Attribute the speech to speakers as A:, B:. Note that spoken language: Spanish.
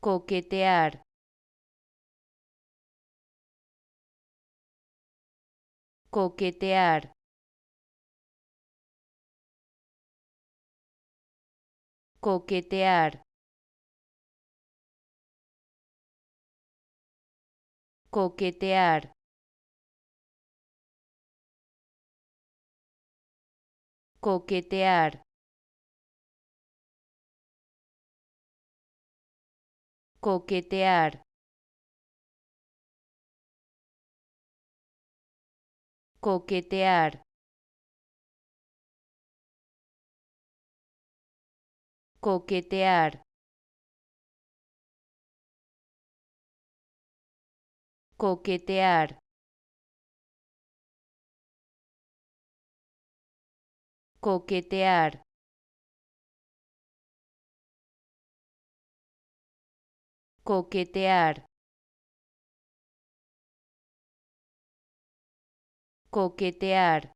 A: coquetear, coquetear, coquetear, coquetear, coquetear, coquetear, coquetear, coquetear, coquetear, coquetear, coquetear, coquetear,